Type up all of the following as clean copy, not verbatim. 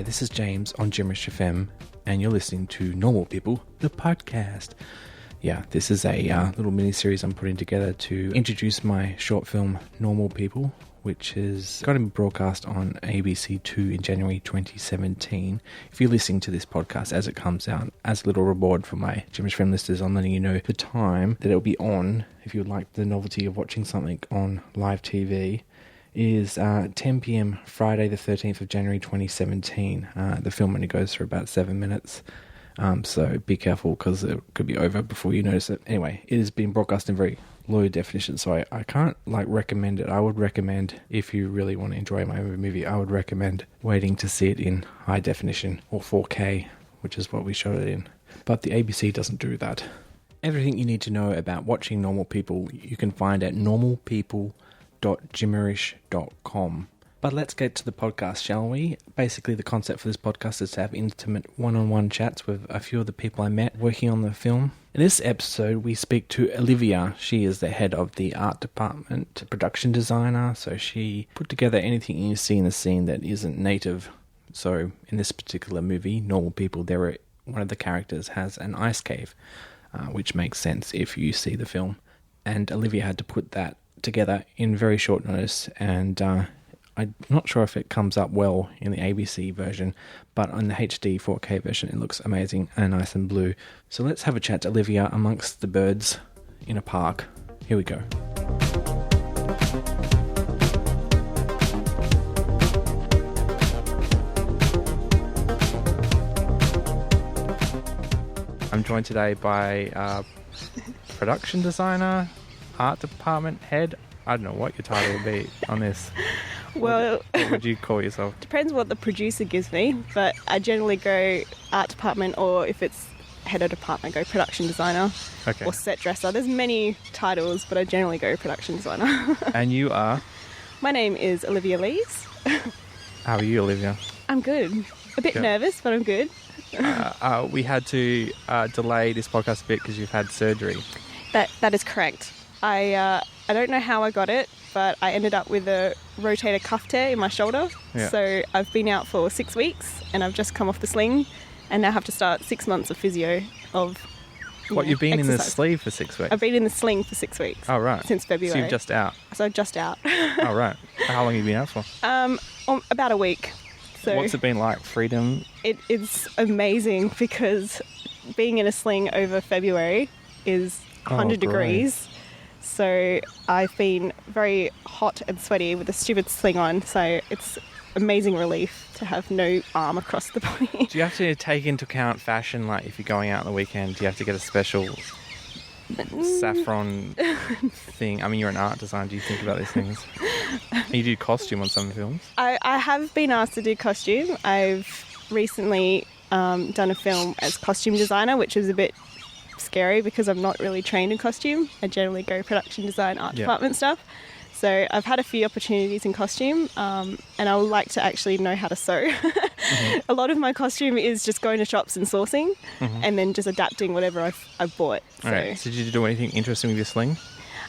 this is James on Gimmerish FM, and you're listening to Normal People, the podcast. Yeah, this is a little mini-series I'm putting together to introduce my short film, Normal People, which is going to be broadcast on ABC2 in January 2017. If you're listening to this podcast as it comes out, as a little reward for my Gimmerish FM listeners, I'm letting you know the time that it'll be on, if you would like the novelty of watching something on live TV, is 10 p.m. Friday the 13th of January 2017. The film only goes for about 7 minutes, so be careful because it could be over before you notice it. Anyway, it is being broadcast in very low definition, so I can't recommend it. I would recommend, if you really want to enjoy my movie, I would recommend waiting to see it in high definition or 4K, which is what we showed it in. But the ABC doesn't do that. Everything you need to know about watching Normal People you can find at normalpeople.gimmerish.com. But let's get to the podcast, shall we? Basically, the concept for this podcast is to have intimate one-on-one chats with a few of the people I met working on the film. In this episode, we speak to Olivia. She is the head of the art department, production designer, so she put together anything you see in the scene that isn't native. So in this particular movie, Normal People, one of the characters has an ice cave, which makes sense if you see the film. And Olivia had to put that together in very short notice, and I'm not sure if it comes up well in the ABC version, but on the HD 4K version it looks amazing and nice and blue. So let's have a chat to Olivia amongst the birds in a park. Here we go. I'm joined today by production designer, art department head. I don't know what your title would be on this. Well, what would you call yourself? Depends what the producer gives me, but I generally go art department, or if it's head of department, go production designer, okay, or set dresser. There's many titles, but I generally go production designer. And you are? My name is Olivia Lees. How are you, Olivia? I'm good. A bit nervous, but I'm good. We had to delay this podcast a bit because you've had surgery. That is correct. I don't know how I got it, but I ended up with a rotator cuff tear in my shoulder. Yeah. So I've been out for 6 weeks, and I've just come off the sling, and now have to start 6 months of physio you've been exercise. In the sleeve for 6 weeks? I've been in the sling for 6 weeks. Oh, right. Since February. So you're just out? So just out. Oh, right. How long have you been out for? About a week. So what's it been like? Freedom? It's amazing, because being in a sling over February is 100 degrees. So I've been very hot and sweaty with a stupid sling on. So it's amazing relief to have no arm across the body. Do you have to take into account fashion? Like if you're going out on the weekend, do you have to get a special saffron thing? I mean, you're an art designer. Do you think about these things? You do costume on some films? I have been asked to do costume. I've recently done a film as costume designer, which is a bit scary because I'm not really trained in costume. I generally go production design, art department stuff. So I've had a few opportunities in costume, and I would like to actually know how to sew. Mm-hmm. A lot of my costume is just going to shops and sourcing, and then just adapting whatever I've bought. So. Right. So did you do anything interesting with your sling?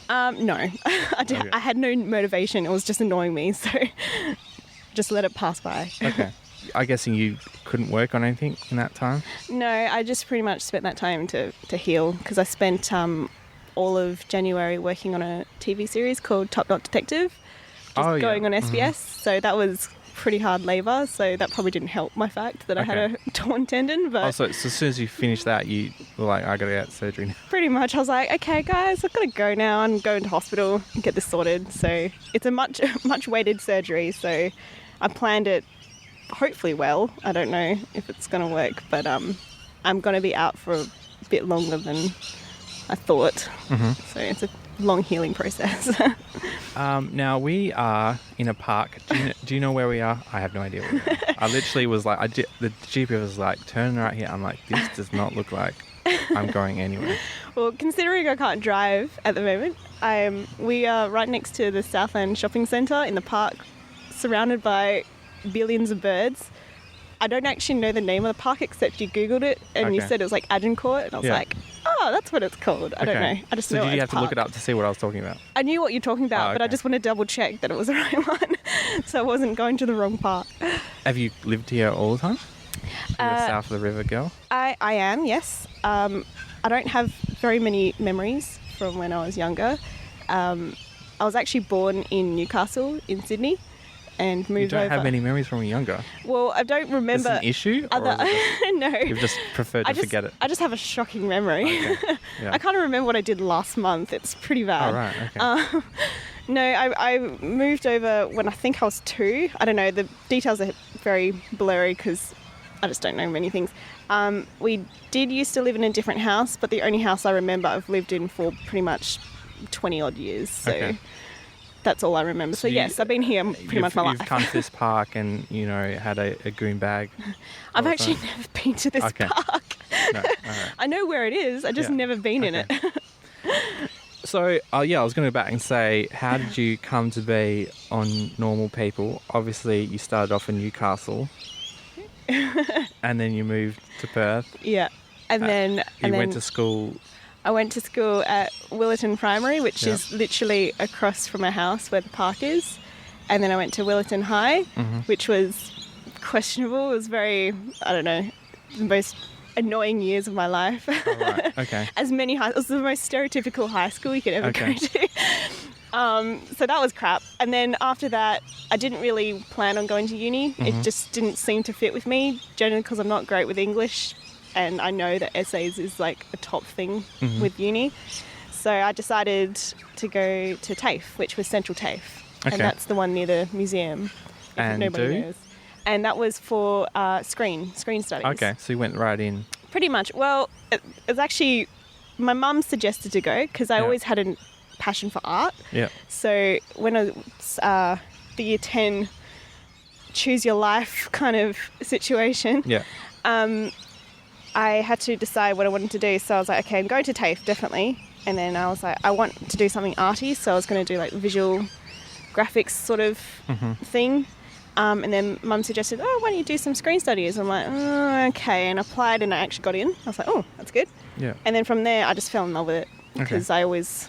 No, I had no motivation. It was just annoying me, so just let it pass by. Okay. I'm guessing you couldn't work on anything in that time? No, I just pretty much spent that time to heal, because I spent all of January working on a TV series called Top Knot Detective, going on SBS. So that was pretty hard labour, so that probably didn't help my fact that I had a torn tendon. But so as soon as you finished that, you were like, I got to get surgery now. Pretty much. I was like, okay guys, I've got to go now and go into hospital and get this sorted. So it's a much weighted surgery, so I planned it hopefully well. I don't know if it's going to work, but I'm going to be out for a bit longer than I thought. So it's a long healing process. Now we are in a park. Do you know where we are? I have no idea where we are. I literally was like, the GPS was like, turn right here. I'm like, this does not look like I'm going anywhere. Well, considering I can't drive at the moment, we are right next to the Southland Shopping Centre in the park, surrounded by billions of birds. I don't actually know the name of the park, except you Googled it and you said it was like Agincourt, and I was like, oh, that's what it's called. I don't know. I just so know did you it's have to look it up to see what I was talking about? I knew what you're talking about, but I okay. just want to double check that it was the right one, so I wasn't going to the wrong part. Have you lived here all the time? You're a south of the river girl? I am, yes. I don't have very many memories from when I was younger. I was actually born in Newcastle in Sydney and moved over. You don't have many memories from when you're younger? Well, I don't remember. Is this an issue? Or is it just, no. you've just preferred to forget it? I just have a shocking memory. Okay. Yeah. I can't remember what I did last month. It's pretty bad. Oh, right. Okay. No, I moved over when I think I was 2. I don't know. The details are very blurry because I just don't know many things. We did used to live in a different house, but the only house I remember I've lived in for pretty much 20 odd years. So that's all I remember. So yes, I've been here pretty much my life. You've come to this park and, had a goon bag. I've actually never been to this park. No, all right. I know where it is. I just never been in it. So, I was going to go back and say, how did you come to be on Normal People? Obviously, you started off in Newcastle. And then you moved to Perth. Yeah. And then... You went to school... I went to school at Willerton Primary, which is literally across from our house where the park is. And then I went to Willerton High, which was questionable. It was very, I don't know, the most annoying years of my life. Oh, right. Okay. It was the most stereotypical high school you could ever go to. So that was crap. And then after that, I didn't really plan on going to uni. It just didn't seem to fit with me, generally because I'm not great with English. And I know that essays is like a top thing with uni. So I decided to go to TAFE, which was Central TAFE. Okay. And that's the one near the museum, if nobody knows. And that was for screen studies. Okay, so you went right in. Pretty much. Well, it was actually, my mum suggested to go because I always had a passion for art. Yeah. So when I was the year 10 choose your life kind of situation, I had to decide what I wanted to do. So I was like, okay, I'm going to TAFE, definitely. And then I was like, I want to do something arty. So I was going to do like visual graphics sort of thing. And then Mum suggested, oh, why don't you do some screen studies? I'm like, oh, okay. And I applied and I actually got in. I was like, oh, that's good. Yeah. And then from there, I just fell in love with it because I always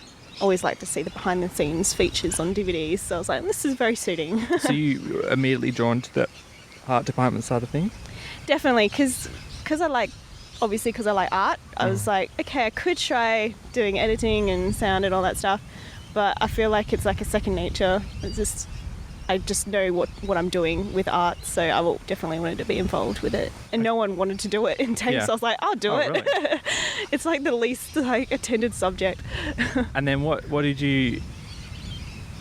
like to see the behind the scenes features on DVDs. So I was like, this is very suiting. So you were immediately drawn to the art department side of things? Definitely, because I like art, I was like, okay, I could try doing editing and sound and all that stuff, but I feel like it's like a second nature. I just know what I'm doing with art, so I will definitely wanted to be involved with it. And no one wanted to do it in TAFE, so I was like, I'll do it. Really? It's like the least attended subject. And then what did you...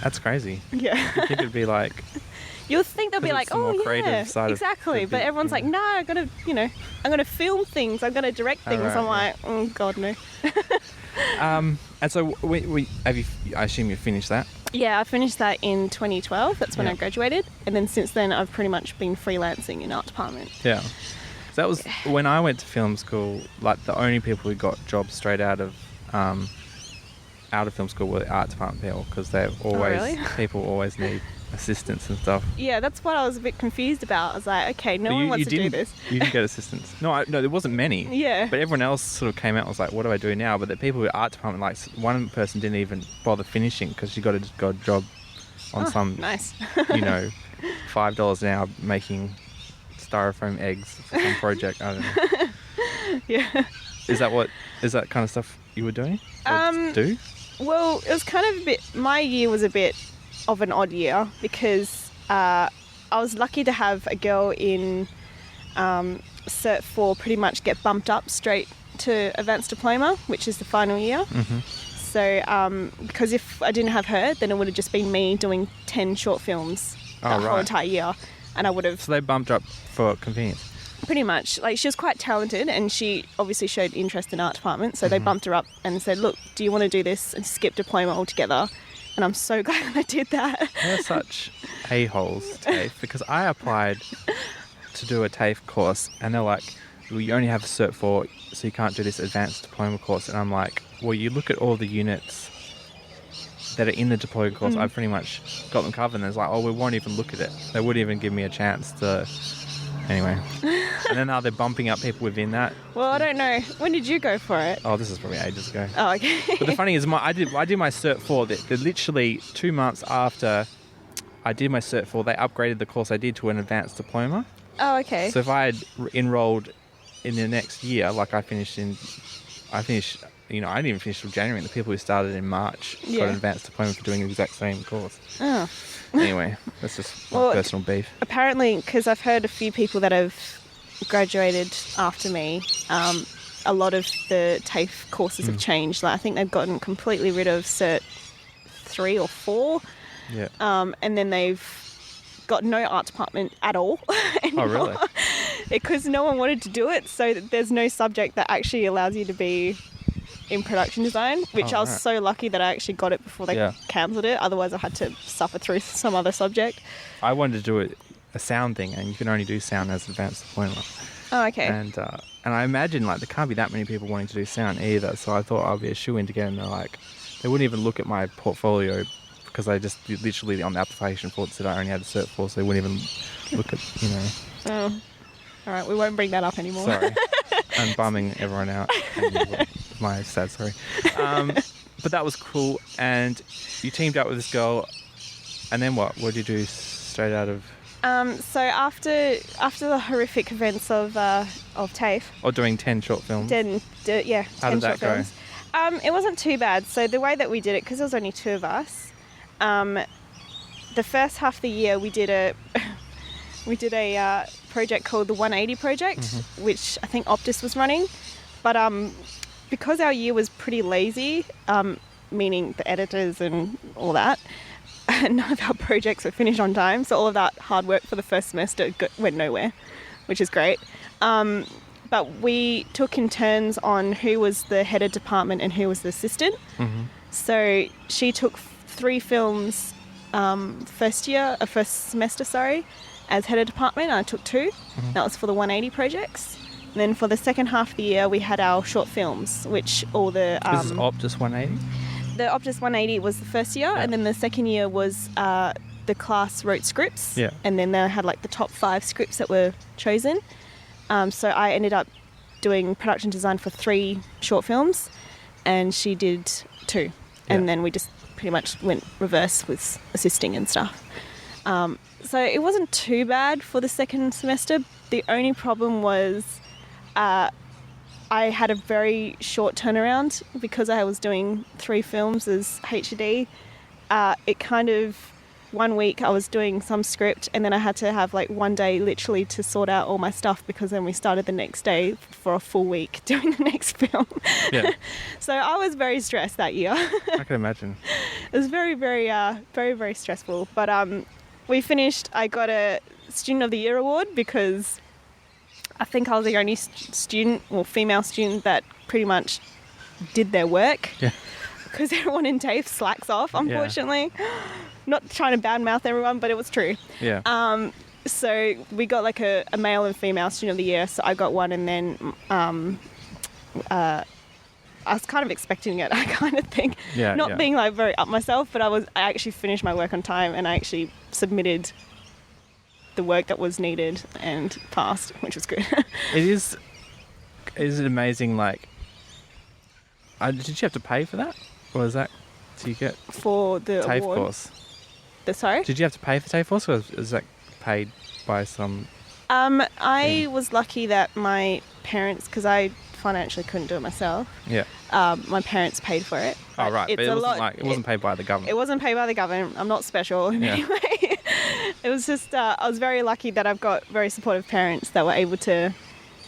That's crazy. Yeah. You think it'd be like... You'll think they'll be like, oh yeah, exactly. But everyone's like, no, I'm gonna film things. I'm gonna direct things. Right, I'm like, oh God, no. And so, I assume you finished that? Yeah, I finished that in 2012. That's when I graduated, and then since then, I've pretty much been freelancing in art department. Yeah. So that was when I went to film school. Like the only people who got jobs straight out of film school were the art department people, because people always need assistants and stuff. Yeah, that's what I was a bit confused about. I was like, okay, no one wants to do this. You didn't get assistants. No, there wasn't many. Yeah. But everyone else sort of came out and was like, what do I do now? But the people with art department, like one person didn't even bother finishing because she got a job on some, nice. $5 an hour making styrofoam eggs for some project. I don't know. Yeah. Is that kind of stuff you were doing? Do? Well, it was kind of my year was a bit of an odd year because I was lucky to have a girl in Cert 4 pretty much get bumped up straight to Advanced Diploma, which is the final year. So because if I didn't have her, then it would have just been me doing 10 short films whole entire year, and I would have... So they bumped up for convenience? Pretty much. Like, she was quite talented and she obviously showed interest in art department, so they bumped her up and said, look, do you want to do this and skip diploma altogether? And I'm so glad I did that. They're such a-holes, TAFE, because I applied to do a TAFE course and they're like, well, you only have Cert 4, so you can't do this advanced diploma course. And I'm like, well, you look at all the units that are in the diploma course, I've pretty much got them covered. And it's like, oh, we won't even look at it. They wouldn't even give me a chance to Anyway. And then are they bumping up people within that? Well, I don't know. When did you go for it? Oh, this is probably ages ago. Oh, okay. But the funny is, I did my Cert 4. They're literally 2 months after I did my Cert 4, they upgraded the course I did to an advanced diploma. Oh, okay. So if I had enrolled in the next year, like I finished, I didn't even finish till January. The people who started in March got an advanced diploma for doing the exact same course. Oh. Anyway, that's just my personal beef. Apparently, because I've heard a few people that have graduated after me, a lot of the TAFE courses have changed. Like, I think they've gotten completely rid of Cert 3 or 4. Yeah. And then they've got no art department at all anymore. Oh, really? Because no one wanted to do it, so there's no subject that actually allows you to be in production design, which I was so lucky that I actually got it before they cancelled it. Otherwise, I had to suffer through some other subject. I wanted to do a sound thing, and you can only do sound as advanced diploma. Oh, okay. And I imagine, like, there can't be that many people wanting to do sound either, so I thought I'd be a shoo-in to get in. They wouldn't even look at my portfolio because I just literally on the application form said I only had a Cert 4, so they wouldn't even look at, Oh. All right, we won't bring that up anymore. Sorry. I'm bumming everyone out. And my sad story. But that was cool. And you teamed up with this girl. And then what? What did you do straight out of... So after the horrific events of TAFE... Or doing 10 short films? 10 How did that go? films. It wasn't too bad. So the way that we did it, because there was only 2 of us, the first half of the year we did a project called the 180 Project, which I think Optus was running. But because our year was pretty lazy, meaning the editors and all that, none of our projects were finished on time. So all of that hard work for the first semester went nowhere, which is great. But we took in turns on who was the head of department and who was the assistant. So she took 3 films first semester, as head of department. I took 2. That was for the 180 projects. And then for the second half of the year, we had our short films, which all the... This is Optus 180? The Optus 180 was the first year, and then the second year was the class wrote scripts. Yeah. And then they had like the top 5 scripts that were chosen. So I ended up doing production design for 3 short films, and she did 2. And then we just pretty much went reverse with assisting and stuff. So it wasn't too bad for the second semester. The only problem was I had a very short turnaround because I was doing 3 films as HD. It kind of, 1 week I was doing some script, and then I had to have like 1 day literally to sort out all my stuff, because then we started the next day for a full week doing the next film. Yeah. So I was very stressed that year. I can imagine. It was very, very, very stressful. But we finished. I got a Student of the Year award because I think I was the only student or female student that pretty much did their work. Yeah. Because everyone in TAFE slacks off, unfortunately. Yeah. Not trying to badmouth everyone, but it was true. Yeah. So we got like a male and female Student of the Year. So I got one, and then I was kind of expecting it, I kind of think. Yeah, Not being like very up myself, but I actually finished my work on time, and I actually submitted the work that was needed and passed, which was good. Is it amazing, like, did you have to pay for that? Or is that, do you get... For the TAFE award? Course? Sorry? Did you have to pay for TAFE course, or is that paid by some... I was lucky that my parents, because I financially couldn't do it myself. Yeah. My parents paid for it. Oh, right. But it wasn't paid by the government. It wasn't paid by the government. I'm not special in any way. It was just, I was very lucky that I've got very supportive parents that were able to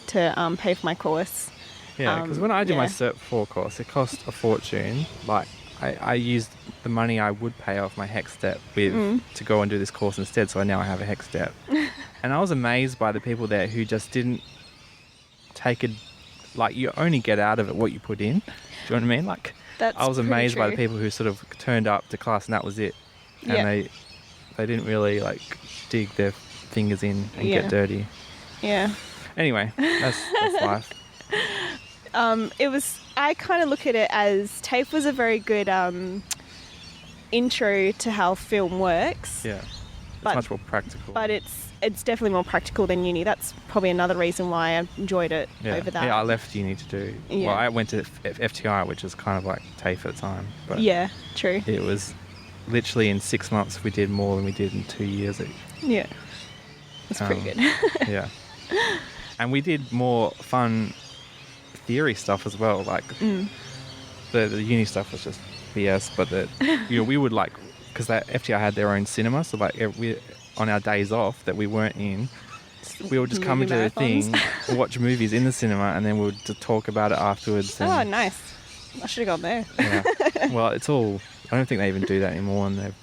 pay for my course. Yeah, because when I did my Cert 4 course, it cost a fortune. Like, I used the money I would pay off my HEC step with to go and do this course instead, so now I have a HEC step. And I was amazed by the people there who just didn't take it. Like, you only get out of it what you put in. Do you know what I mean? Like, I was amazed by the people who sort of turned up to class and that was it. And they didn't really, like, dig their fingers in and get dirty. Yeah. Anyway, that's life. I kind of look at it as TAFE was a very good intro to how film works. Yeah. But- much more practical. But it's definitely more practical than uni. That's probably another reason why I enjoyed it over that. Yeah, I left uni to do... Yeah. Well, I went to FTI, which is kind of like TAFE at the time. But Yeah, true. it was literally in 6 months we did more than we did in 2 years each. Yeah. It's pretty good. Yeah. And we did more fun theory stuff as well. Like the uni stuff was just BS, but we would like, because that FTI had their own cinema, so like on our days off that we weren't in, we would just come Movie to the thing, marathons. watch movies in the cinema, and then we would just talk about it afterwards. Oh, And, nice. I should have gone there. yeah. Well, it's all... I don't think they even do that anymore, and they've...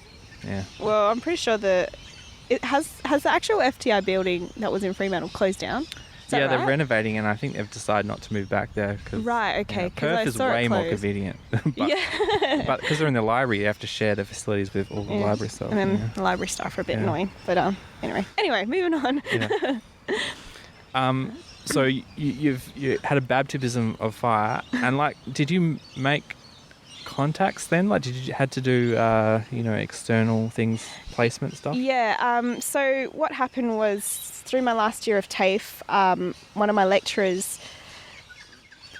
Yeah. Well, I'm pretty sure it has the actual FTI building that was in Fremantle closed down. Is that Yeah, they're right? renovating, and I think they've decided not to move back there. Cause, Right, okay, 'cause I Perth is saw it way more closed. convenient. but, Yeah. But because they're in the library, you have to share the facilities with all the Yeah. library stuff. And then yeah. the library staff are a bit Yeah. annoying. But anyway, moving on. Yeah. So you had a baptism of fire, and like, did you make contacts then? Like, did you had to do external things, placement stuff? Yeah, so what happened was through my last year of TAFE, one of my lecturers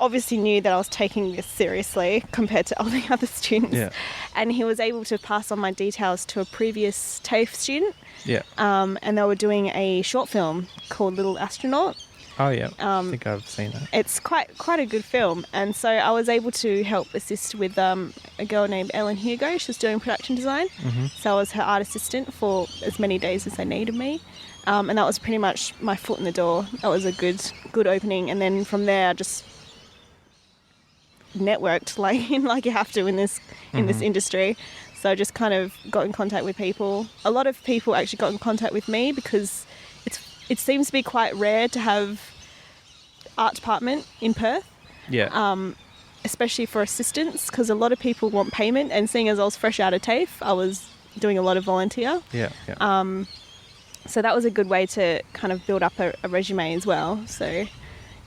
obviously knew that I was taking this seriously compared to all the other students. Yeah. And he was able to pass on my details to a previous TAFE student. Yeah. And they were doing a short film called Little Astronaut. Oh yeah. I think I've seen that. It's quite a good film, and so I was able to help assist with a girl named Ellen Hugo. She was doing production design, so I was her art assistant for as many days as they needed me, and that was pretty much my foot in the door. That was a good opening, and then from there I just networked like you have to in this industry. So I just kind of got in contact with people. A lot of people actually got in contact with me because it seems to be quite rare to have art department in Perth, especially for assistants, because a lot of people want payment, and seeing as I was fresh out of TAFE, I was doing a lot of volunteer. Yeah. So that was a good way to kind of build up a resume as well. So,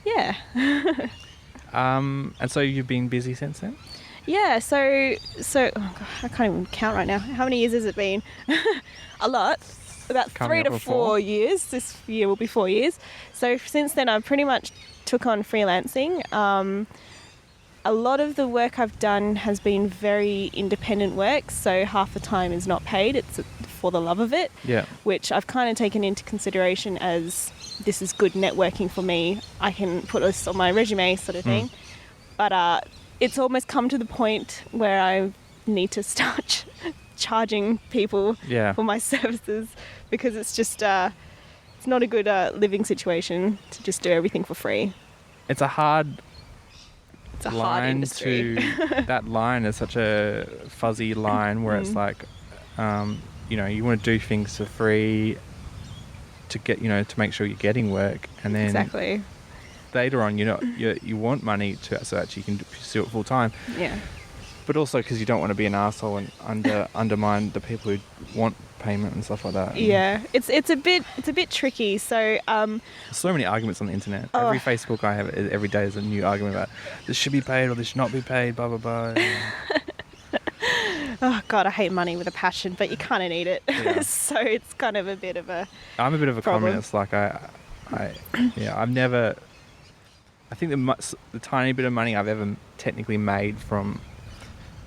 yeah. And so you've been busy since then? Yeah, so oh God, I can't even count right now. How many years has it been? A lot. About Coming 3 up to on 4 years. This year will be 4 years. So since then, I pretty much took on freelancing. A lot of the work I've done has been very independent work, so half the time is not paid. It's for the love of it, which I've kind of taken into consideration as this is good networking for me. I can put this on my resume sort of thing. But it's almost come to the point where I need to start charging people for my services, because it's just it's not a good living situation to just do everything for free. It's a hard hard industry. That line is such a fuzzy line where it's like you want to do things for free to get to make sure you're getting work, and then exactly later on you want money so that you can pursue it full time. Yeah. But also because you don't want to be an asshole and undermine the people who want payment and stuff like that. Yeah, it's a bit tricky. So so many arguments on the internet. Every Facebook I have, every day is a new argument about this should be paid or this should not be paid. Blah blah blah. Oh God, I hate money with a passion, but you kind of need it. Yeah. So it's kind of a bit of a. I'm a bit of a problem. communist. Like I've never. I think the tiny bit of money I've ever technically made from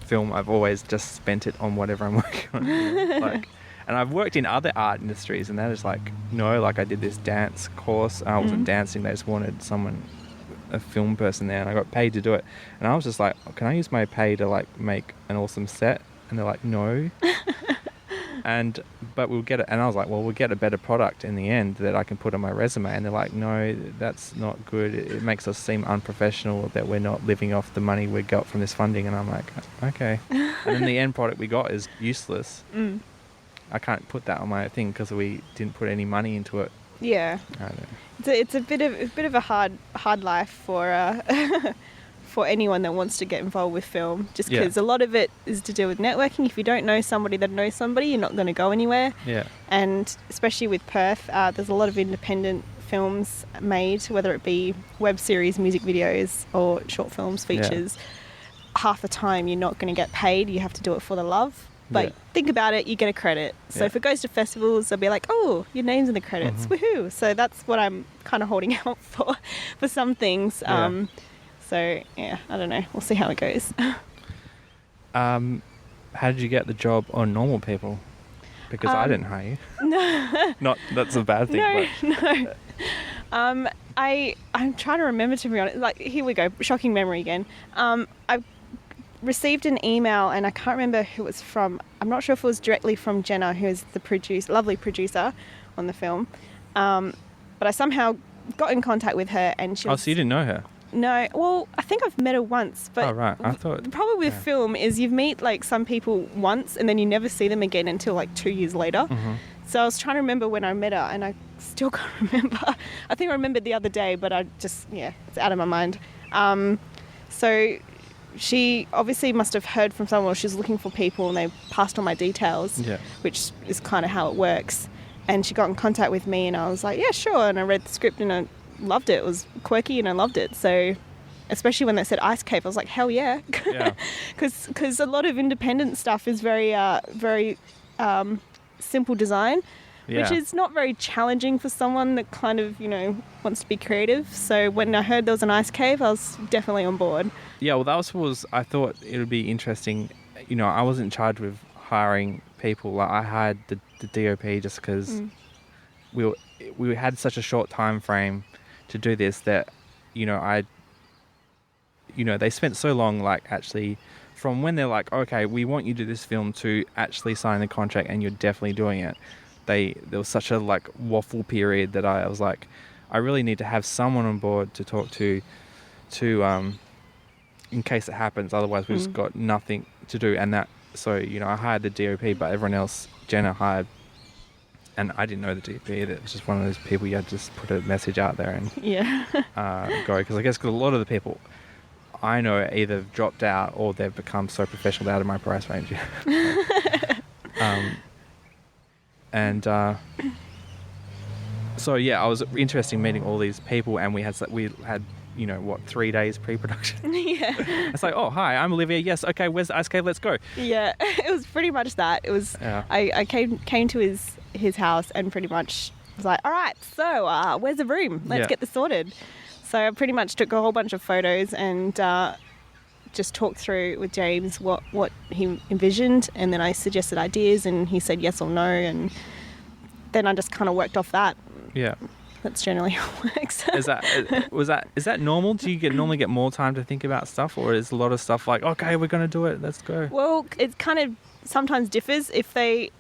film, I've always just spent it on whatever I'm working on. And I've worked in other art industries, and they're just like, no, like I did this dance course, and I wasn't dancing. They just wanted a film person there, and I got paid to do it. And I was just like, can I use my pay to like make an awesome set? And they're like, no. But we'll get it. And I was like, well, we'll get a better product in the end that I can put on my resume. And they're like, no, that's not good. It makes us seem unprofessional that we're not living off the money we got from this funding. And I'm like, okay. And then the end product we got is useless. I can't put that on my thing because we didn't put any money into it. Yeah. I don't know. It's a bit of a hard life for for anyone that wants to get involved with film, just because a lot of it is to do with networking. If you don't know somebody that knows somebody, you're not going to go anywhere. Yeah. And especially with Perth, there's a lot of independent films made, whether it be web series, music videos, or short films, features. Half the time you're not going to get paid. You have to do it for the love. But Yeah. think about it, you get a credit. So Yeah. if it goes to festivals, they'll be like, oh, your name's in the credits. Woohoo. So that's what I'm kind of holding out for some things. Yeah. So, yeah, I don't know. We'll see how it goes. How did you get the job on Normal People? Because I didn't hire you. No. Not that's a bad thing. No. I'm trying to remember, to be honest. Like, here we go. Shocking memory again. I received an email, and I can't remember who it was from. I'm not sure if it was directly from Jenna, who is the lovely producer on the film. But I somehow got in contact with her, and she was... Oh, so you didn't know her? No, well, I think I've met her once, but Oh, right. I thought... the problem with film is you meet, like, some people once and then you never see them again until, like, 2 years later. Mm-hmm. So I was trying to remember when I met her, and I still can't remember. I think I remembered the other day, but I just, it's out of my mind. So she obviously must have heard from someone, or she was looking for people, and they passed on my details, which is kind of how it works. And she got in contact with me, and I was like, yeah, sure. And I read the script, and I loved it. It was quirky, and I loved it. So, especially when they said Ice Cave, I was like, hell yeah. Because a lot of independent stuff is very simple design, which is not very challenging for someone that kind of, wants to be creative. So when I heard there was an Ice Cave, I was definitely on board. Yeah, well, that was I thought it would be interesting. I wasn't in charge with hiring people. Like, I hired the DOP just because we had such a short time frame to do this that, they spent so long, like, actually, from when they're like, okay, we want you to do this film, to actually sign the contract and you're definitely doing it. There was such a, like, waffle period that I was like, I really need to have someone on board to talk to in case it happens. Otherwise, we've just got nothing to do. And so, I hired the DOP, but everyone else, Jenna hired. And I didn't know the DP either. It was just one of those people you had to just put a message out there and go. Because I guess a lot of the people I know either dropped out or they've become so professional they're out of my price range. So I was interested in meeting all these people, and we had 3 days pre-production. It's like, oh, hi, I'm Olivia. Yes, okay, where's the Ice Cave? Let's go. Yeah, it was pretty much that. It was. I came to his house and pretty much was like, all right, so where's the room? Let's get this sorted. So I pretty much took a whole bunch of photos and just talked through with James what he envisioned, and then I suggested ideas, and he said yes or no, and then I just kind of worked off that. Yeah. That's generally how it works. Is that normal? Do you normally get more time to think about stuff, or is a lot of stuff like, okay, we're going to do it, let's go? Well, it kind of sometimes differs. If they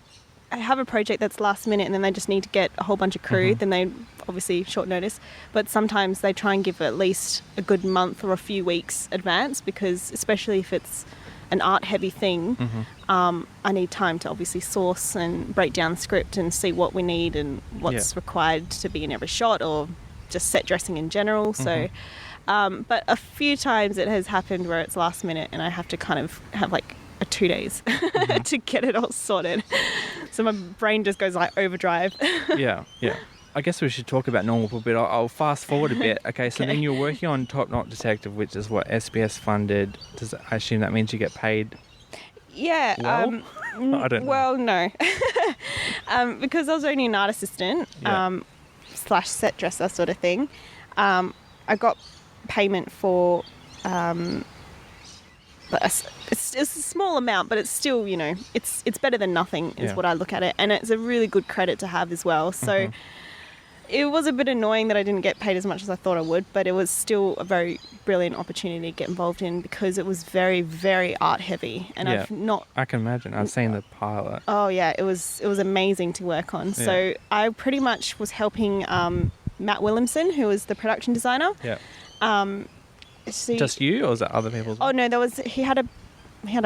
have a project that's last minute and then they just need to get a whole bunch of crew, then they obviously short notice. But sometimes they try and give at least a good month or a few weeks advance, because especially if it's an art heavy thing, I need time to obviously source and break down the script and see what we need and what's required to be in every shot, or just set dressing in general. So but a few times it has happened where it's last minute and I have to kind of have like 2 days to get it all sorted. So my brain just goes like overdrive. Yeah. I guess we should talk about Normal for a bit. I'll fast forward a bit. Okay, so then you're working on Top Knot Detective, which is what SBS funded. I assume that means you get paid? Yeah. Well? I don't know. Well, no. Because I was only an art assistant / set dresser sort of thing. I got payment for... it's a small amount, but it's still, it's better than nothing is what I look at it. And it's a really good credit to have as well. So it was a bit annoying that I didn't get paid as much as I thought I would, but it was still a very brilliant opportunity to get involved in, because it was very, very art heavy. And I can imagine. I've seen the pilot. Oh yeah, it was amazing to work on. Yeah. So I pretty much was helping Matt Williamson, who was the production designer. Yeah. Just you, or was that other people? Oh no, he had an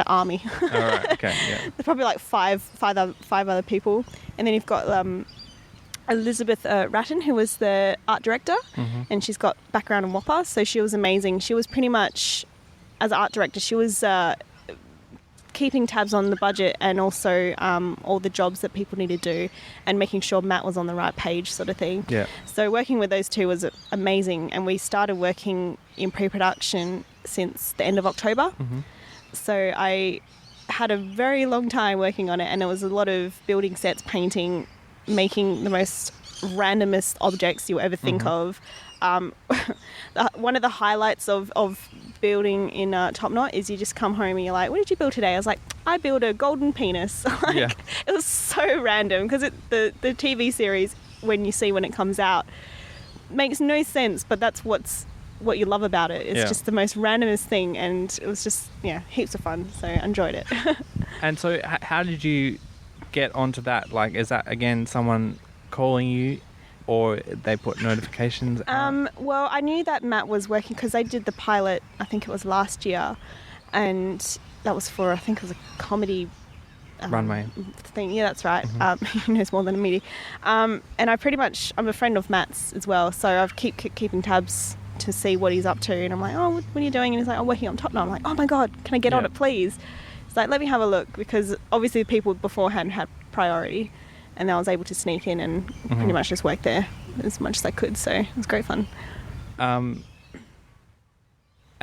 army. All right, okay, yeah. There's probably like five other people, and then you've got Elizabeth Ratton, who was the art director, and she's got background in WAPA, so she was amazing. She was pretty much, as art director, she was keeping tabs on the budget and also all the jobs that people need to do, and making sure Matt was on the right page, sort of thing. Yeah. So working with those two was amazing, and we started working in pre-production since the end of October. So I had a very long time working on it, and there was a lot of building sets, painting, making the most randomest objects you'll ever think of. One of the highlights of building in Top Knot is you just come home and you're like, what did you build today? I was like, I built a golden penis. It was so random because the TV series, when it comes out, makes no sense, but that's what you love about it. It's just the most randomest thing, and it was just heaps of fun, so I enjoyed it. And so how did you get onto that? Like, is that again someone calling you, or they put notifications out? Well, I knew that Matt was working because they did the pilot, I think it was last year, and that was for, I think it was a comedy Runway thing. Yeah, that's right. He knows more than me. And I'm a friend of Matt's as well, so I've keeping tabs to see what he's up to, and I'm like, oh, what are you doing? And he's like, I'm working on Top Knot. I'm like, oh my god, can I get on it, please? It's like, let me have a look, because obviously the people beforehand had priority, and I was able to sneak in and pretty much just work there as much as I could, so it was great fun. And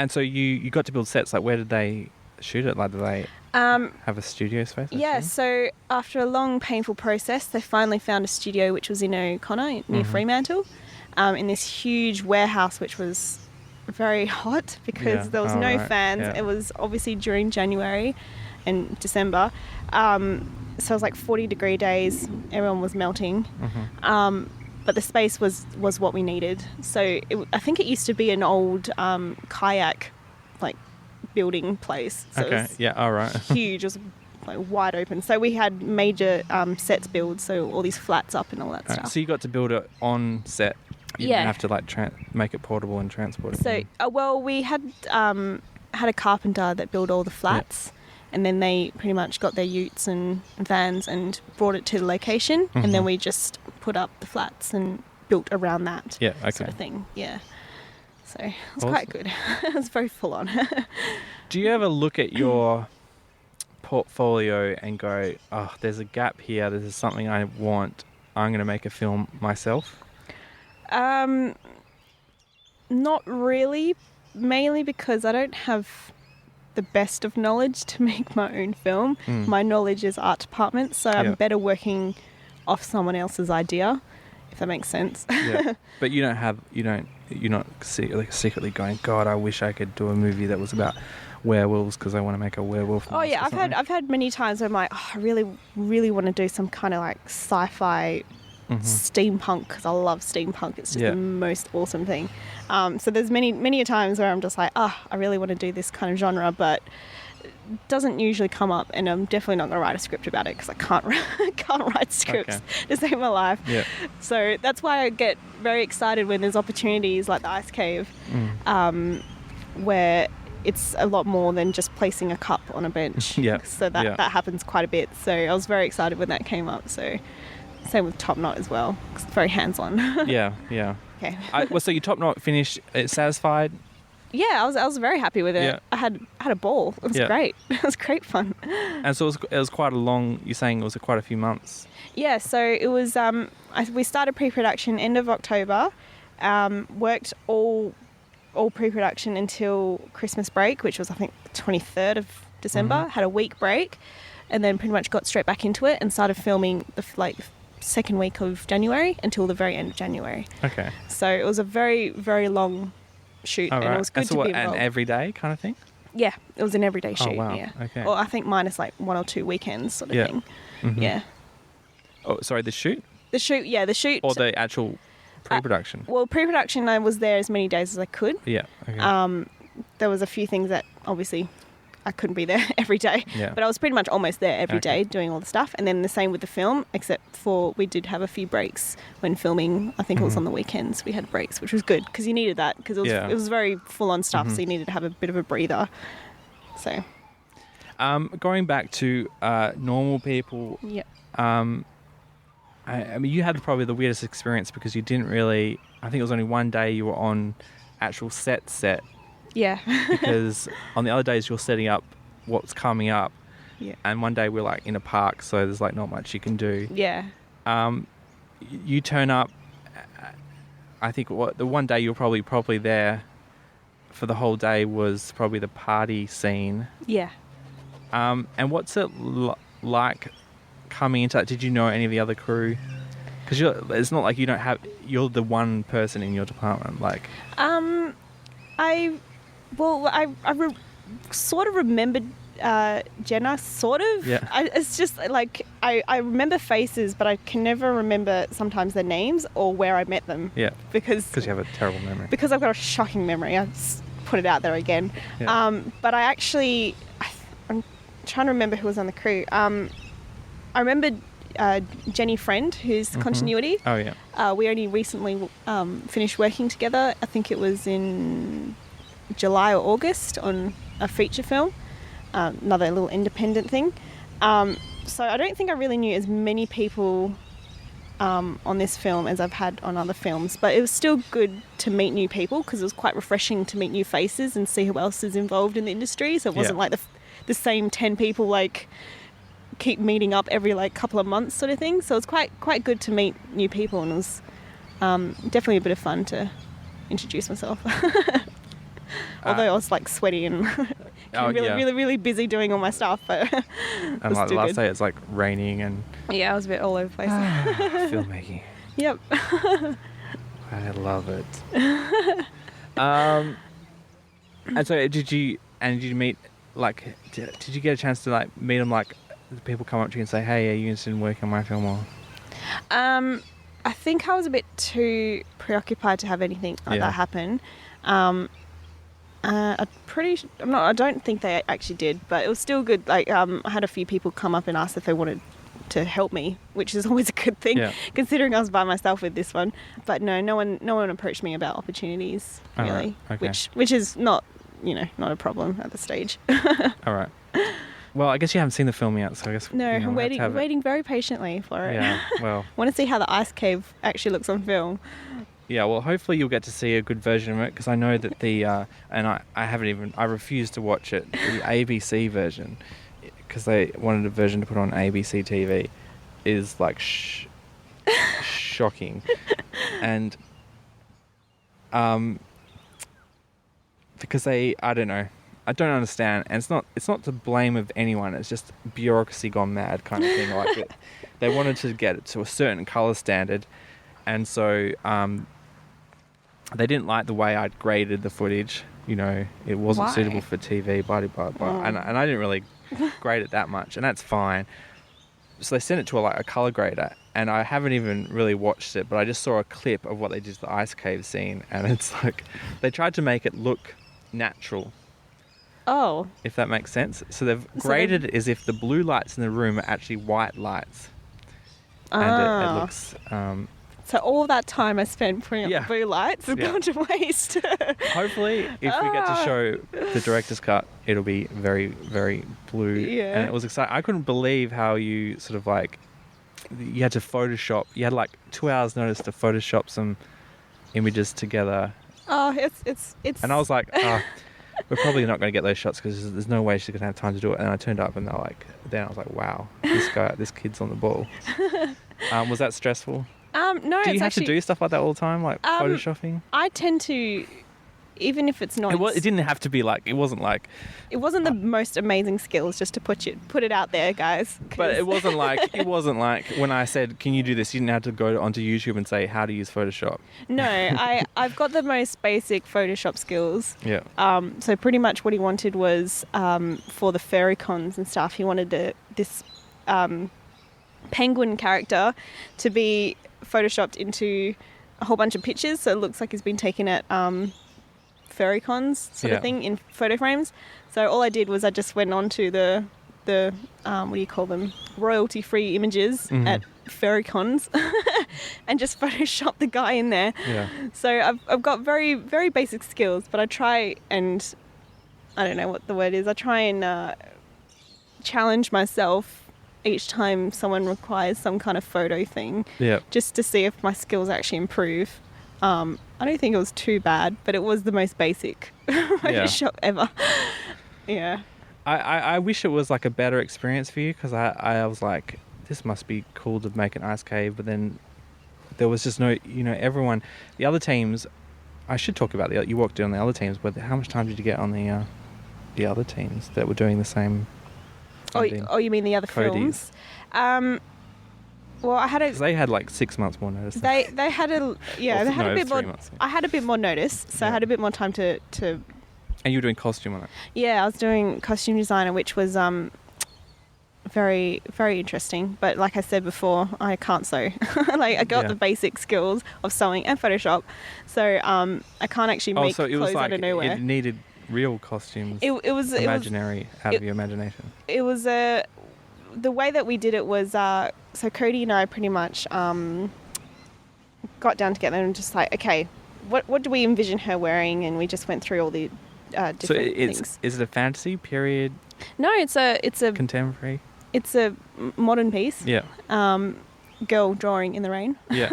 so you got to build sets. Like, where did they shoot it? Like, did they have a studio space? Yeah, so after a long, painful process, they finally found a studio which was in O'Connor, near Fremantle, in this huge warehouse, which was very hot because there was no fans. It was obviously during January and December. So it was like 40-degree days. Everyone was melting. But the space was what we needed. So I think it used to be an old kayak like building place. So it was huge. It was like wide open. So we had major sets build. So all these flats up and all that stuff. So you got to build it on set. You didn't have to like make it portable and transport it. So well, we had a carpenter that built all the flats. And then they pretty much got their utes and vans and brought it to the location. And then we just put up the flats and built around that sort of thing. Yeah. So it was quite good. It was very full on. Do you ever look at your portfolio and go, oh, there's a gap here. This is something I want. I'm going to make a film myself? Not really. Mainly because I don't have the best of knowledge to make my own film. My knowledge is art department, so I'm better working off someone else's idea, if that makes sense. But you're not secretly going, God, I wish I could do a movie that was about werewolves because I want to make a werewolf movie. Oh yeah, I've had many times where I'm like, I really, really want to do some kind of like sci-fi steampunk, because I love steampunk. It's just the most awesome thing. So there's many a times where I'm just like, I really want to do this kind of genre, but it doesn't usually come up, and I'm definitely not going to write a script about it because I can't write scripts to save my life. So that's why I get very excited when there's opportunities like the Ice Cave, where it's a lot more than just placing a cup on a bench. So that happens quite a bit. So I was very excited when that came up. So same with Top Knot as well, because it's very hands-on. Okay. So your Top Knot finished, satisfied? Yeah, I was very happy with it. I had a ball. It was great. It was great fun. And so it was quite a long, you're saying it was quite a few months? Yeah, so it was, we started pre-production end of October, worked all pre-production until Christmas break, which was I think the 23rd of December, had a week break, and then pretty much got straight back into it and started filming the second week of January until the very end of January. Okay. So it was a very, very long shoot, and it was good to be involved. An everyday kind of thing? Yeah, it was an everyday shoot. Oh, wow. Yeah. Okay. Or I think minus like 1 or 2 weekends sort of thing. Yeah. Oh, sorry, the shoot? The shoot. Or the actual pre-production? Well, pre-production, I was there as many days as I could. Yeah. Okay. There was a few things that obviously I couldn't be there every day, but I was pretty much almost there every day doing all the stuff. And then the same with the film, except for we did have a few breaks when filming. I think it was on the weekends we had breaks, which was good because you needed that, because it was very full-on stuff, so you needed to have a bit of a breather. So, going back to normal people, I mean, you had probably the weirdest experience because you didn't really. I think it was only one day you were on actual set. Yeah. Because on the other days you're setting up what's coming up. Yeah. And one day we're like in a park, so there's like not much you can do. Yeah. You turn up. I think the one day you're probably there for the whole day was probably the party scene. Yeah. And what's it like coming into that? Did you know any of the other crew? Because it's not like you're the one person in your department. Like, sort of remembered Jenna, sort of. Yeah. It's just like I remember faces, but I can never remember sometimes their names or where I met them. Yeah. Because you have a terrible memory. Because I've got a shocking memory. I just put it out there again. Yeah. But I'm trying to remember who was on the crew. I remember Jenny Friend, who's continuity. Oh, yeah. We only recently finished working together. I think it was in July or August on a feature film, another little independent thing. So I don't think I really knew as many people on this film as I've had on other films, but it was still good to meet new people because it was quite refreshing to meet new faces and see who else is involved in the industry. So it wasn't like the same 10 people like keep meeting up every like couple of months sort of thing. So it was quite good to meet new people, and it was definitely a bit of fun to introduce myself. Although I was like sweaty and really busy doing all my stuff, but and like the last day it's like raining and I was a bit all over the place. Filmmaking. Yep. I love it. And so did you meet, like, did you get a chance to like meet them, like people come up to you and say, hey, are you interested in working on my film? Or I think I was a bit too preoccupied to have anything like that happen. I don't think they actually did, but it was still good. Like, I had a few people come up and ask if they wanted to help me, which is always a good thing, considering I was by myself with this one. But no one approached me about opportunities, really, okay. which is not a problem at this stage. All right. Well, I guess you haven't seen the film yet, so I guess I'm waiting very patiently for it. Yeah, well, want to see how the ice cave actually looks on film. Yeah, well, hopefully you'll get to see a good version of it, because I know that I refuse to watch it, the ABC version, because they wanted a version to put on ABC TV, is like shocking. And because I don't know, I don't understand, and it's not to blame of anyone, it's just bureaucracy gone mad kind of thing. Like they wanted to get it to a certain colour standard, and so they didn't like the way I'd graded the footage. It wasn't suitable for TV, blah, blah, blah. And I didn't really grade it that much, and that's fine. So they sent it to a colour grader, and I haven't even really watched it, but I just saw a clip of what they did to the ice cave scene, and it's like they tried to make it look natural. Oh. If that makes sense. So they've graded it as if the blue lights in the room are actually white lights. And it looks... So all that time I spent putting up blue lights has gone to waste. Hopefully, if we get to show the director's cut, it'll be very, very blue. Yeah. And it was exciting. I couldn't believe how you sort of you had to Photoshop. You had 2 hours notice to Photoshop some images together. Oh, it's. And I was like, we're probably not going to get those shots because there's no way she's going to have time to do it. And I turned up and then I was like, wow, this kid's on the ball. Was that stressful? No. Do you have to do stuff like that all the time, like photoshopping? I tend to, even if it's not. It didn't have to be it wasn't the most amazing skills, just to put it out there, guys. But it wasn't like when I said, "Can you do this?" You didn't have to go onto YouTube and say how to use Photoshop. No, I've got the most basic Photoshop skills. Yeah. So pretty much what he wanted was for the furry cons and stuff. He wanted this penguin character to be photoshopped into a whole bunch of pictures, so it looks like he's been taken at furry cons sort of thing in photo frames. So all I did was I just went on to the what do you call them, royalty free images at furry cons and just photoshopped the guy in there. So I've got very, very basic skills, but I try, and I don't know what the word is, I try and challenge myself each time someone requires some kind of photo thing, just to see if my skills actually improve. I don't think it was too bad, but it was the most basic Photoshop ever. Yeah. I wish it was a better experience for you, because I was like, this must be cool to make an ice cave, but then there was just no, everyone, the other teams, I should talk about you walked in on the other teams, but how much time did you get on the other teams that were doing the same funding. You mean the other Cody's. films? Well, I had a. Because they had like 6 months more notice. They had a they had a bit 3 more. months. I had a bit more notice, so I had a bit more time to. And you were doing costume on it. Yeah, I was doing costume designer, which was very, very interesting. But like I said before, I can't sew. Like I got the basic skills of sewing and Photoshop, so I can't actually make so it clothes was like out of nowhere. it needed real costumes. It was imaginary out of your imagination. It was the way that we did it was so Cody and I pretty much got down together and just like, okay, what do we envision her wearing, and we just went through all the different things. Is it a fantasy period? No, it's a contemporary. It's a modern piece. Yeah. Girl drawing in the rain. Yeah.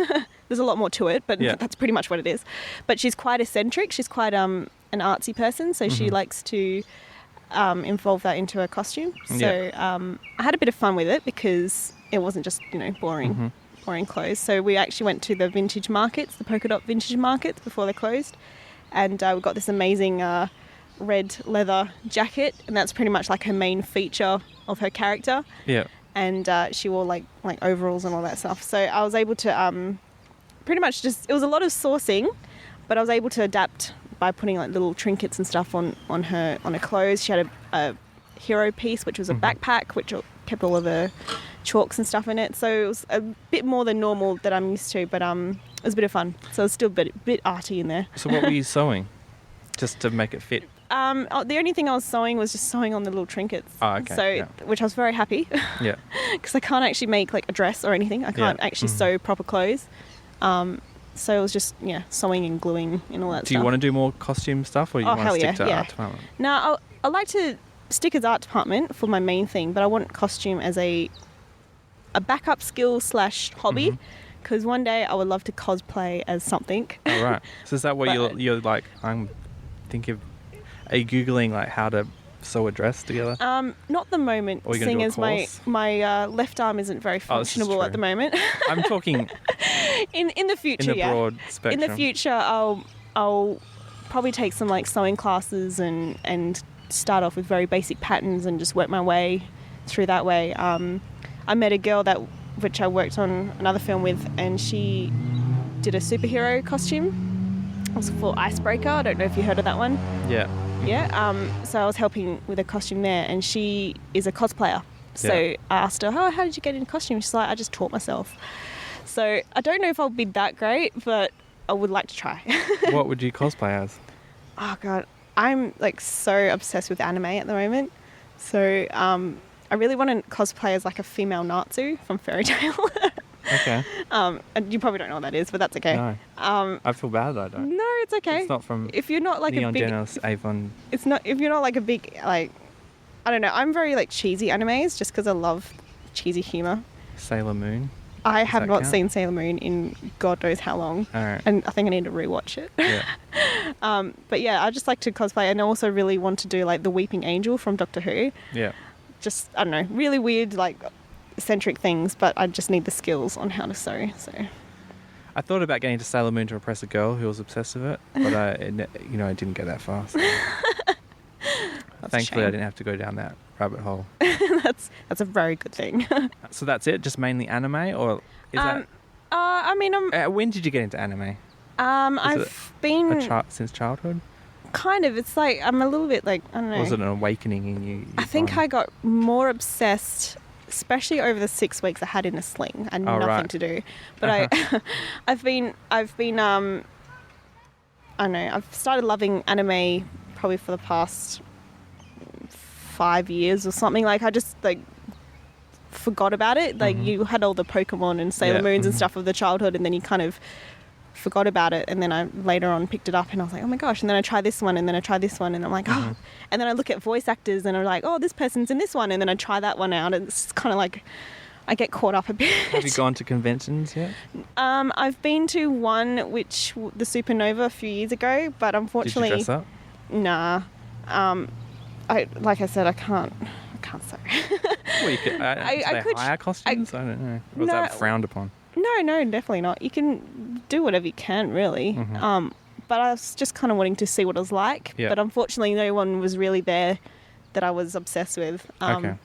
There's a lot more to it, but that's pretty much what it is. But she's quite eccentric. She's quite an artsy person, so she likes to involve that into her costume. So I had a bit of fun with it because it wasn't just boring clothes. So we actually went to the vintage markets, the polka dot vintage markets before they closed, and we got this amazing red leather jacket, and that's pretty much like her main feature of her character. Yeah. And she wore like overalls and all that stuff. So I was able to pretty much it was a lot of sourcing, but I was able to adapt by putting like little trinkets and stuff on her clothes. She had a hero piece, which was a backpack, which kept all of her chalks and stuff in it. So it was a bit more than normal that I'm used to, but it was a bit of fun. So it was still a bit arty in there. So what were you sewing? Just to make it fit? The only thing I was sewing was just sewing on the little trinkets. Oh, okay. So, which I was very happy. Yeah. Because I can't actually make like a dress or anything. I can't actually sew proper clothes. So it was just sewing and gluing and all that stuff. Do you want to do more costume stuff, or you want to stick to art department? No, I like to stick as art department for my main thing, but I want costume as a backup skill / hobby. Because one day I would love to cosplay as something. Oh, right. So is that what you're like? I'm thinking. Are you googling like how to sew a dress together? Not the moment, seeing as my left arm isn't very functionable at the moment. I'm talking in the future. In the broad spectrum. In the future, I'll probably take some like sewing classes and start off with very basic patterns and just work my way through that way. I met a girl which I worked on another film with, and she did a superhero costume. It was for Icebreaker. I don't know if you heard of that one. Yeah. Yeah. So I was helping with a costume there, and she is a cosplayer. So I asked her, how did you get into costume? She's like, I just taught myself. So I don't know if I'll be that great, but I would like to try. What would you cosplay as? Oh, God. I'm like so obsessed with anime at the moment. So I really want to cosplay as like a female Natsu from Fairy Tail. Okay. And you probably don't know what that is, but that's okay. No. I feel bad that I don't. No, it's okay. It's not from if you're not like Neon a big Genesis Avon. It's not if you're not like a big like I don't know. I'm very like cheesy animes just because I love cheesy humor. Sailor Moon. I have not seen Sailor Moon in God knows how long. All right. And I think I need to rewatch it. Yeah. But yeah, I just like to cosplay, and I also really want to do like the Weeping Angel from Doctor Who. Yeah. Just I don't know, really weird like eccentric things, but I just need the skills on how to sew. So I thought about getting to Sailor Moon to impress a girl who was obsessed with it, but I didn't get that far. So. Thankfully, I didn't have to go down that rabbit hole. That's a very good thing. So that's it? Just mainly anime, or is that? I mean, when did you get into anime? I've been since childhood. Kind of. It's like I'm a little bit like I don't know. Or was it an awakening in you? I think I got more obsessed, especially over the 6 weeks I had in a sling and nothing to do. But I've been I don't know. I've started loving anime probably for the past 5 years or something. Like I just like forgot about it. Like you had all the Pokemon and Sailor Moons and stuff of the childhood, and then you kind of forgot about it, and then I later on picked it up and I was like, oh my gosh, and then I try this one, and then I try this one, and I'm like, oh, and then I look at voice actors and I'm like, oh, this person's in this one, and then I try that one out, and it's kind of like I get caught up a bit. Have you gone to conventions yet? I've been to one, the Supernova a few years ago, but unfortunately... Did you dress up? Nah. Like I said, I can't sew. Well, you could, I could hire costumes? I don't know. Or was that frowned upon? No, definitely not. You can do whatever you can, really. But I was just kind of wanting to see what it was like. Yeah. But unfortunately, no one was really there that I was obsessed with. Okay.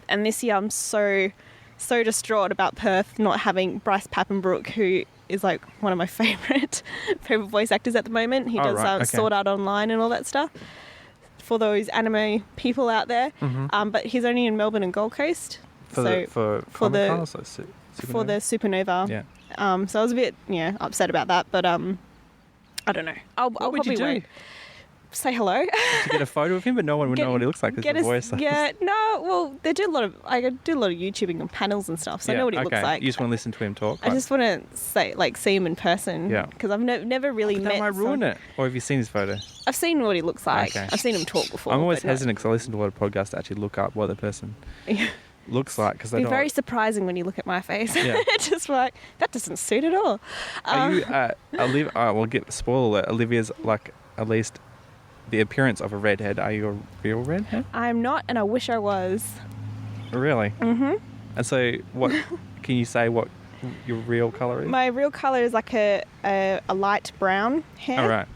And this year I'm so distraught about Perth not having Bryce Papenbrook, who is like one of my favorite voice actors at the moment. He does right, okay. Sword Art Online and all that stuff for those anime people out there. But he's only in Melbourne and Gold Coast. For the Supernova. Yeah. So I was a bit upset about that, but I don't know. I'll What would probably you do? wait. Say hello. To get a photo of him, but no one would know what he looks like because the voice. Yeah, no. Well, I do a lot of YouTubing and panels and stuff, so I know what he looks like. You just want to listen to him talk. I just want to see him in person. Yeah. Because I've never really met. That might ruin it. Or have you seen his photo? I've seen what he looks like. Okay. I've seen him talk before. I'm always hesitant because I listen to a lot of podcasts to actually look up what the person looks like because they Be don't. very surprising when you look at my face. Yeah. Just like that doesn't suit at all. Are you Olivia? We'll get spoiler alert. Olivia's like at least the appearance of a redhead. Are you a real redhead? I'm not, and I wish I was. Really? Mm-hmm. And so, what can you say? What your real color is? My real color is like a light brown hair. All right.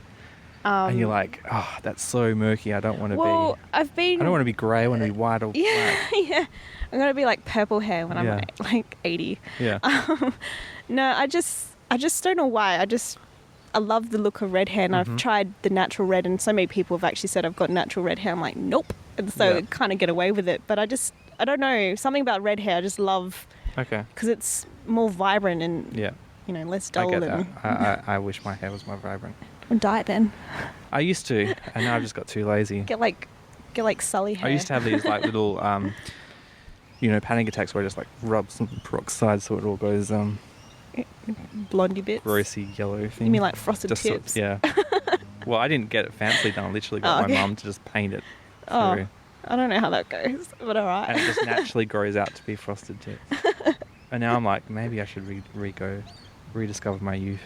And you're like, oh, that's so murky. I don't want to be. I don't want to be grey. I want to be white or black. Yeah. I'm gonna be like purple hair when I'm like 80. Yeah. No, I just don't know why. I love the look of red hair, and I've tried the natural red, and so many people have actually said I've got natural red hair. I'm like, nope. And so I kind of get away with it. But I don't know, something about red hair I just love. Okay. Because it's more vibrant and, less dull. I get that. I wish my hair was more vibrant. And dye it then. I used to, and now I've just got too lazy. Get like Sully hair. I used to have these like little, panic attacks where I just like rub some peroxide so it all goes, blondie bits. grossy yellow thing. You mean like frosted tips? Yeah. Well, I didn't get it fancy done. I literally got my mum to just paint it through. Oh, I don't know how that goes, but all right. And it just naturally grows out to be frosted tips. And now I'm like, maybe I should rediscover my youth.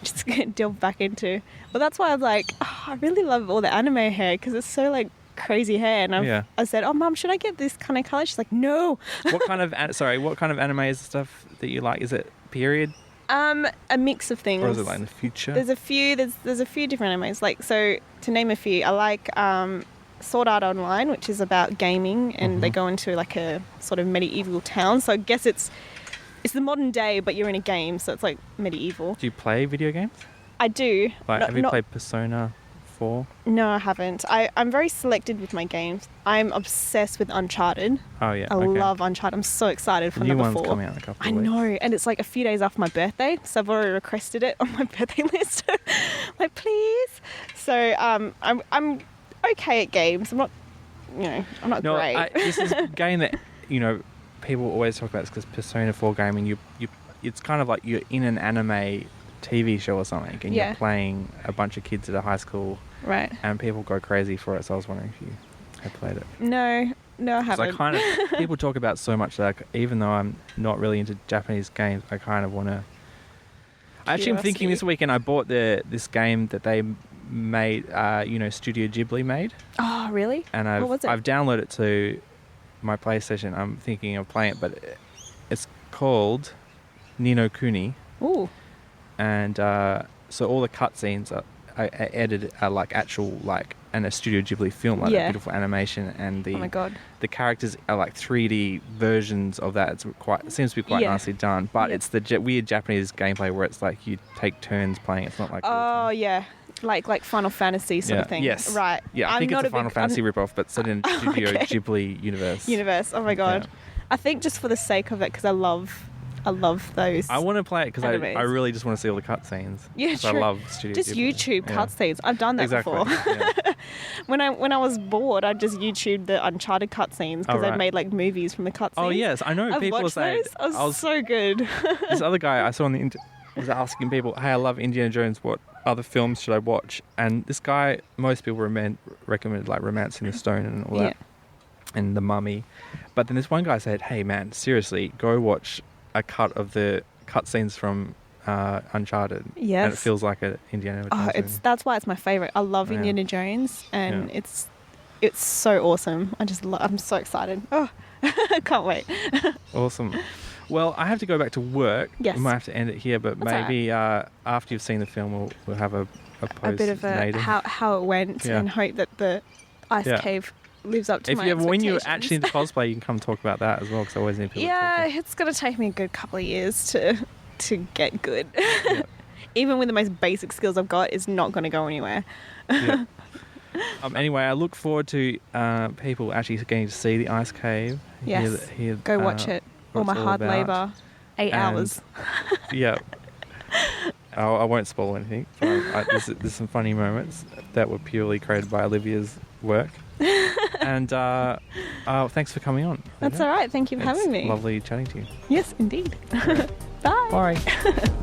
Just delve back into. Well, that's why I was like, I really love all the anime hair because it's so like crazy hair. And I said, oh, Mum, should I get this kind of color? She's like, no. What kind of anime is the stuff that you like? Is it period? A mix of things. Or is it like in the future? There's a few different animes. Like, so to name a few, I like Sword Art Online, which is about gaming, and they go into like a sort of medieval town. So I guess it's the modern day, but you're in a game, so it's like medieval. Do you play video games? I do. Have you played Persona 4? No, I haven't. I'm very selected with my games. I'm obsessed with Uncharted. Oh, yeah. I love Uncharted. I'm so excited for the new number 4. one's coming out in a couple of weeks. I know, and it's like a few days after my birthday, so I've already requested it on my birthday list. Like, please. So I'm okay at games. I'm not great. This is a game that, people always talk about this because Persona 4 gaming, it's kind of like you're in an anime TV show or something, and you're playing a bunch of kids at a high school, right? And people go crazy for it. So I was wondering if you had played it. No, I haven't. So people talk about so much that even though I'm not really into Japanese games, I kind of want to. Actually, I'm thinking this weekend I bought this game that they made, Studio Ghibli made. Oh, really? And what was it? I've downloaded it to my PlayStation. I'm thinking of playing it, but it's called Ni no Kuni. Ooh. And so all the cutscenes are edited like actual and a Studio Ghibli film, like that beautiful animation, and oh my God, the characters are like 3D versions of that. It seems to be quite nicely done, but it's the weird Japanese gameplay where it's like you take turns playing. It's not like like Final Fantasy sort of thing. Yes, right. Yeah, I think it's a Final Fantasy ripoff, but set in Studio Ghibli universe. Oh my God, I think just for the sake of it, because I love those. I want to play it because I really just want to see all the cutscenes. Yeah, true. I love Studio just Ghibli. YouTube cutscenes. I've done that before. Yeah. When I was bored, I just YouTubed the Uncharted cutscenes because they'd made like movies from the cutscenes. Oh yes, I know. People say those. I was so good. This other guy I saw on the was asking people, "Hey, I love Indiana Jones. What other films should I watch?" And this guy, most people recommended like Romancing the Stone and all that, and The Mummy. But then this one guy said, "Hey man, seriously, go watch a cut of the cutscenes from Uncharted." Yes. And it feels like an Indiana Jones movie. That's why it's my favourite. I love Indiana Jones, and it's so awesome. I'm so excited. Oh, I can't wait. Awesome. Well, I have to go back to work. Yes. We might have to end it here, but that's maybe after you've seen the film, we'll have a post. A bit of how it went, and hope that the ice cave lives up to my When you're expectations. actually into cosplay, you can come talk about that as well, because I always need people to Yeah, talk to. it's going to take me a good couple of years to get good. Yeah. Even with the most basic skills I've got, it's not going to go anywhere. Yeah. Anyway, I look forward to people actually getting to see the ice cave. Yes. Go watch it. All what my it's hard about. labour. 8 And- hours. Yeah. I won't spoil anything. But there's some funny moments that were purely created by Olivia's work. And thanks for coming on. That's all right. Thank you for having me. Lovely chatting to you. Yes, indeed. Bye. Bye.